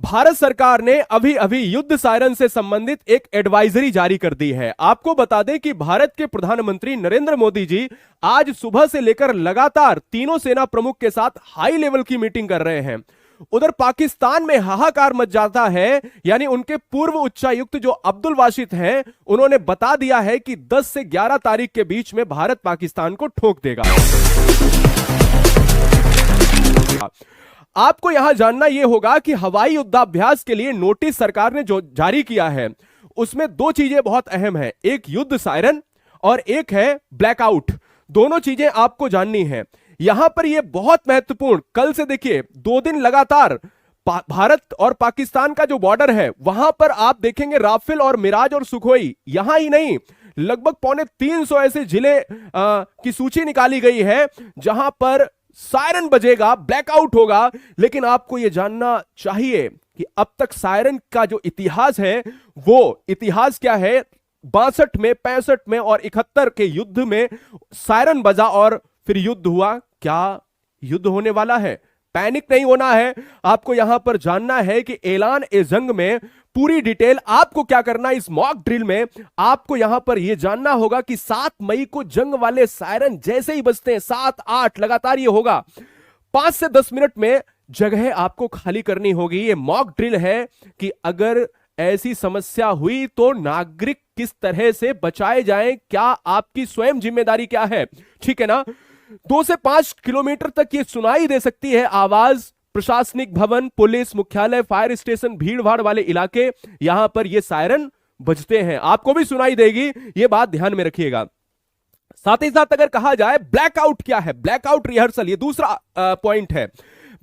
भारत सरकार ने अभी अभी युद्ध सायरन से संबंधित एक एडवाइजरी जारी कर दी है। आपको बता दें कि भारत के प्रधानमंत्री नरेंद्र मोदी जी आज सुबह से लेकर लगातार तीनों सेना प्रमुख के साथ हाई लेवल की मीटिंग कर रहे हैं। उधर पाकिस्तान में हाहाकार मच जाता है, यानी उनके पूर्व उच्चायुक्त जो अब्दुल वाशिद हैं, उन्होंने बता दिया है कि 10 से 11 तारीख के बीच में भारत पाकिस्तान को ठोक देगा। आपको यहां जानना यह होगा कि हवाई युद्धाभ्यास के लिए नोटिस सरकार ने जो जारी किया है उसमें दो चीजें बहुत अहम है, एक युद्ध सायरन और एक है ब्लैकआउट। दोनों चीजें आपको जाननी है। यहां पर यह बहुत महत्वपूर्ण, कल से देखिए 2 दिन लगातार भारत और पाकिस्तान का जो बॉर्डर है वहां पर आप देखेंगे राफेल और मिराज और सुखोई, यहां ही नहीं लगभग 350 ऐसे जिले की सूची निकाली गई है जहां पर सायरन बजेगा, ब्लैकआउट होगा। लेकिन आपको यह जानना चाहिए कि अब तक सायरन का जो इतिहास है वो इतिहास क्या है। 62 में, 65 में और 71 के युद्ध में सायरन बजा और फिर युद्ध हुआ। क्या युद्ध होने वाला है? पैनिक नहीं होना है। आपको यहां पर जानना है कि ऐलान ए जंग में पूरी डिटेल आपको क्या करना है। इस मॉक ड्रिल में आपको यहां पर यह जानना होगा कि 7 मई को जंग वाले सायरन जैसे ही बजते हैं, 7-8 लगातार यह होगा, 5 से 10 मिनट में जगह आपको खाली करनी होगी। यह मॉक ड्रिल है कि अगर ऐसी समस्या हुई तो नागरिक किस तरह से बचाए जाएं, क्या आपकी स्वयं जिम्मेदारी क्या है, ठीक है ना। 2 से 5 किलोमीटर तक ये सुनाई दे सकती है आवाज। प्रशासनिक भवन, पुलिस मुख्यालय, फायर स्टेशन, भीड़ भाड़ वाले इलाके, यहां पर ये सायरन बजते हैं, आपको भी सुनाई देगी। ये बात ध्यान में रखिएगा। साथ ही साथ अगर कहा जाए ब्लैकआउट क्या है, ब्लैकआउट रिहर्सल, ये दूसरा पॉइंट है।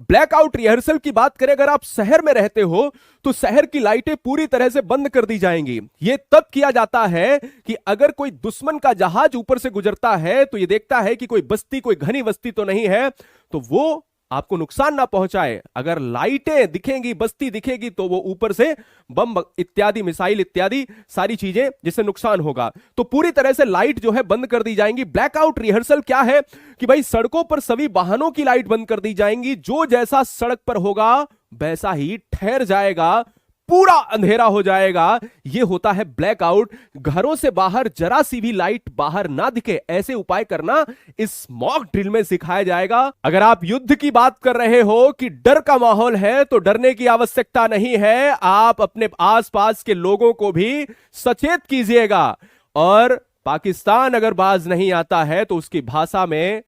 ब्लैकआउट रिहर्सल की बात करें, अगर आप शहर में रहते हो तो शहर की लाइटें पूरी तरह से बंद कर दी जाएंगी। यह तब किया जाता है कि अगर कोई दुश्मन का जहाज ऊपर से गुजरता है तो यह देखता है कि कोई बस्ती, कोई घनी बस्ती तो नहीं है, तो वो आपको नुकसान ना पहुंचाए। अगर लाइटें दिखेंगी, बस्ती दिखेगी, तो वो ऊपर से बम इत्यादि, मिसाइल इत्यादि सारी चीजें जिससे नुकसान होगा, तो पूरी तरह से लाइट जो है बंद कर दी जाएंगी। ब्लैकआउट रिहर्सल क्या है कि भाई सड़कों पर सभी वाहनों की लाइट बंद कर दी जाएंगी, जो जैसा सड़क पर होगा वैसा ही ठहर जाएगा, पूरा अंधेरा हो जाएगा। यह होता है ब्लैकआउट। घरों से बाहर जरा सी भी लाइट बाहर ना दिखे, ऐसे उपाय करना इस मॉक ड्रिल में सिखाया जाएगा। अगर आप युद्ध की बात कर रहे हो कि डर का माहौल है, तो डरने की आवश्यकता नहीं है। आप अपने आसपास के लोगों को भी सचेत कीजिएगा। और पाकिस्तान अगर बाज नहीं आता है तो उसकी भाषा में